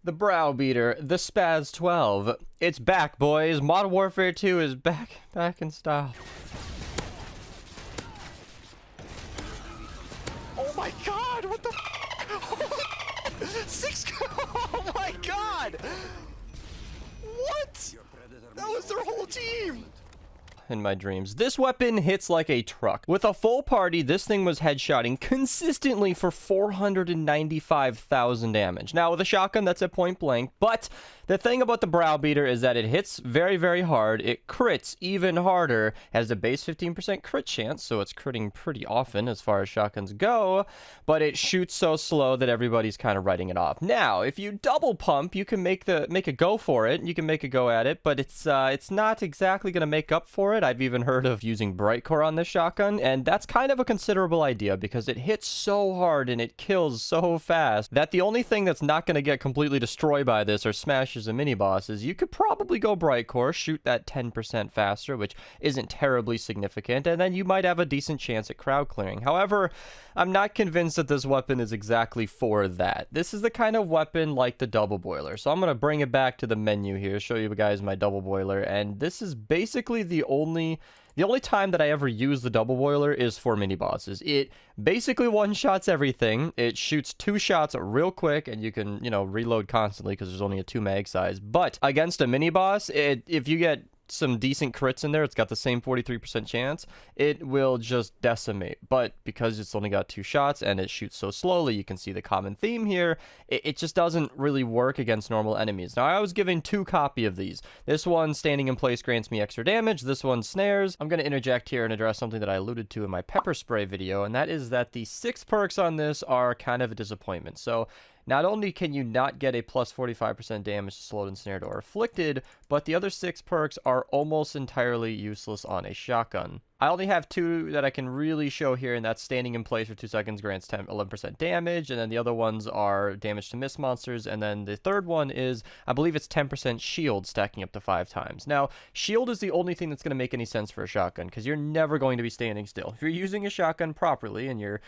The Browbeater, the Spaz 12. It's back, boys. Modern Warfare 2 is back in style. Oh my god, what the Six oh my god! What? That was their whole team! In my dreams. This weapon hits like a truck. With a full party, this thing was headshotting consistently for 495,000 damage. Now, with a shotgun, that's at point blank, but the thing about the Browbeater is that it hits very, very hard. It crits even harder, has a base 15% crit chance, so it's critting pretty often as far as shotguns go, but it shoots so slow that everybody's kind of writing it off. Now, if you double pump, you can make a go for it. You can make a go at it, but it's not exactly going to make up for it. I've even heard of using Brightcore on this shotgun, and that's kind of a considerable idea because it hits so hard and it kills so fast that the only thing that's not going to get completely destroyed by this or smashes and mini bosses, you could probably go Brightcore, shoot that 10% faster, which isn't terribly significant, and then you might have a decent chance at crowd clearing. However, I'm not convinced that this weapon is exactly for that. This is the kind of weapon like the double boiler. So I'm going to bring it back to the menu here, show you guys my double boiler, and this is basically the only time that I ever use the double boiler is for mini bosses. It basically one-shots everything. It shoots 2 shots real quick, and you can, reload constantly because there's only a 2 mag size. But against a mini boss, if you get some decent crits in there, it's got the same 43% chance, it will just decimate. But because it's only got 2 shots and it shoots so slowly, you can see the common theme here, it just doesn't really work against normal enemies. Now, I was given 2 copy of these. This one, standing in place, grants me extra damage. This one, snares. I'm going to interject here and address something that I alluded to in my pepper spray video, and that is that the 6 perks on this are kind of a disappointment. So not only can you not get a plus 45% damage to slowed, ensnared, or afflicted, but the other 6 perks are almost entirely useless on a shotgun. I only have 2 that I can really show here, and that's standing in place for 2 seconds grants 11% damage, and then the other ones are damage to mist monsters, and then the third one is, I believe it's 10% shield stacking up to 5 times. Now, shield is the only thing that's going to make any sense for a shotgun, because you're never going to be standing still. If you're using a shotgun properly, and you're,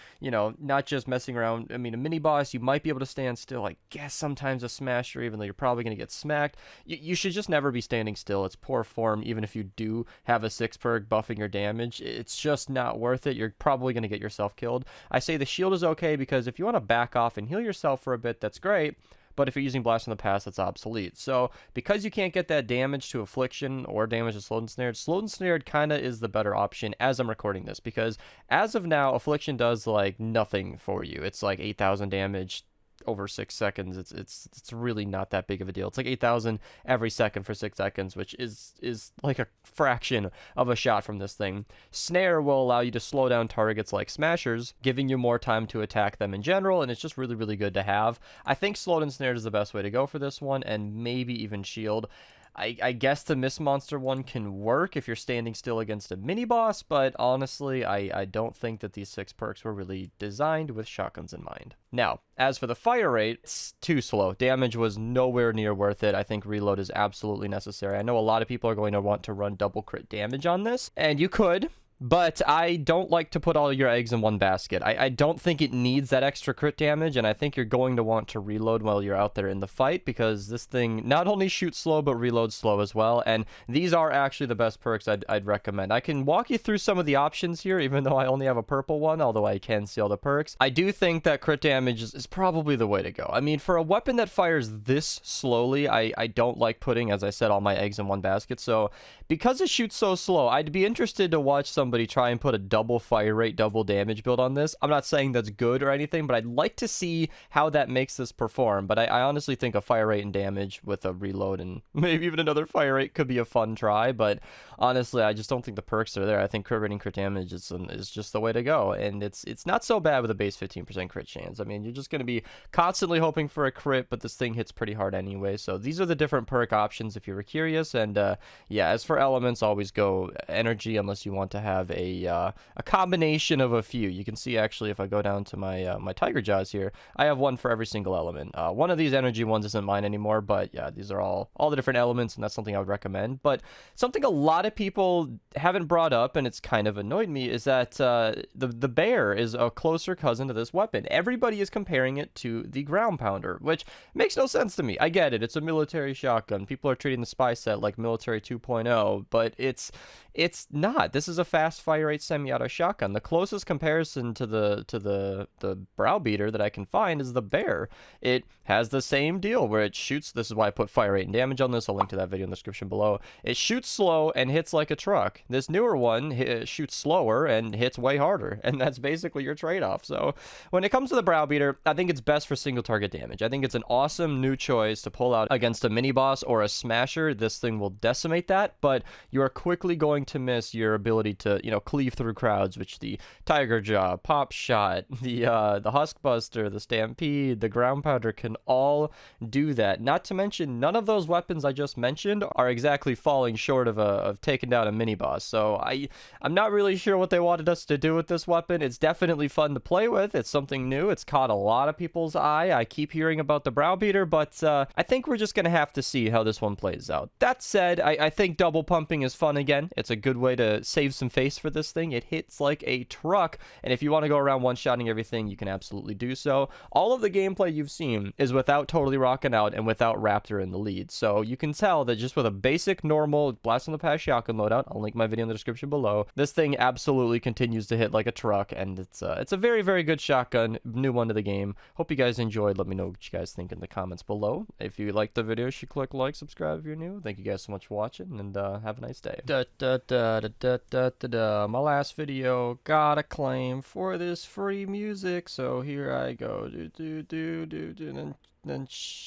not just messing around, a mini boss, you might be able to stand still. I guess sometimes a smasher, even though you're probably going to get smacked. You should just never be standing still. It's poor form, even if you do have a 6 perk buffing your damage. It's just not worth it. You're probably going to get yourself killed. I say the shield is okay because if you want to back off and heal yourself for a bit, that's great. But if you're using Blast from the Past, that's obsolete. So because you can't get that damage to Affliction or damage to Slowed and Snared kind of is the better option as I'm recording this. Because as of now, Affliction does like nothing for you. It's like 8,000 damage over 6 seconds. It's really not that big of a deal. It's like 8,000 every second for 6 seconds, which is like a fraction of a shot from this thing. Snare will allow you to slow down targets like smashers, giving you more time to attack them in general, and it's just really, really good to have. I think slowed and snared is the best way to go for this one, and maybe even shield. I guess the Mist Monster one can work if you're standing still against a mini-boss, but honestly, I don't think that these 6 perks were really designed with shotguns in mind. Now, as for the fire rate, it's too slow. Damage was nowhere near worth it. I think reload is absolutely necessary. I know a lot of people are going to want to run double crit damage on this, and you could, but I don't like to put all your eggs in one basket. I don't think it needs that extra crit damage, and I think you're going to want to reload while you're out there in the fight, because this thing not only shoots slow, but reloads slow as well, and these are actually the best perks I'd recommend. I can walk you through some of the options here, even though I only have a purple one, although I can see all the perks. I do think that crit damage is probably the way to go. I mean, for a weapon that fires this slowly, I don't like putting, as I said, all my eggs in one basket, so because it shoots so slow, I'd be interested to watch somebody try and put a double fire rate, double damage build on this. I'm not saying that's good or anything, but I'd like to see how that makes this perform. But I honestly think a fire rate and damage with a reload and maybe even another fire rate could be a fun try. But honestly, I just don't think the perks are there. I think crit rate and crit damage is just the way to go. And it's not so bad with a base 15% crit chance. I mean, you're just going to be constantly hoping for a crit, but this thing hits pretty hard anyway. So these are the different perk options if you were curious. And yeah, as for elements, always go energy unless you want to have have a combination of a few. You can see actually if I go down to my my Tiger Jaws here, I have one for every single element. One of these energy ones isn't mine anymore, but yeah, these are all the different elements, and that's something I would recommend. But something a lot of people haven't brought up, and it's kind of annoyed me, is that the bear is a closer cousin to this weapon. Everybody is comparing it to the ground pounder, which makes no sense to me. I get it. It's a military shotgun. People are treating the spy set like military 2.0, but it's not. This is a fast fire rate semi-auto shotgun. The closest comparison to the Browbeater that I can find is the bear. It has the same deal where it shoots. This is why I put fire rate and damage on this. I'll link to that video in the description below. It shoots slow and hits like a truck. This newer one shoots slower and hits way harder, and that's basically your trade-off. So when it comes to the Browbeater, I think it's best for single target damage. I think it's an awesome new choice to pull out against a mini boss or a smasher. This thing will decimate that, but you are quickly going to miss your ability to, you know, cleave through crowds, which the Tiger Jaw, Pop Shot, the Huskbuster, the Stampede, the Ground Pounder can all do that. Not to mention, none of those weapons I just mentioned are exactly falling short of taking down a mini boss. So I'm not really sure what they wanted us to do with this weapon. It's definitely fun to play with. It's something new. It's caught a lot of people's eye. I keep hearing about the Browbeater, but I think we're just gonna have to see how this one plays out. That said, I think double pumping is fun again. It's a good way to save some face for this thing. It hits like a truck, and if you want to go around one-shotting everything, you can absolutely do so. All of the gameplay you've seen is without totally rocking out and without Raptor in the lead, so you can tell that just with a basic normal blast from the past shotgun loadout, I'll link my video in the description below, this thing absolutely continues to hit like a truck, and it's a very, very good shotgun, new one to the game. Hope you guys enjoyed. Let me know what you guys think in the comments below. If you liked the video, you should click like, subscribe if you're new. Thank you guys so much for watching, and have a nice day. My last video got a claim for this free music, so here I go. And then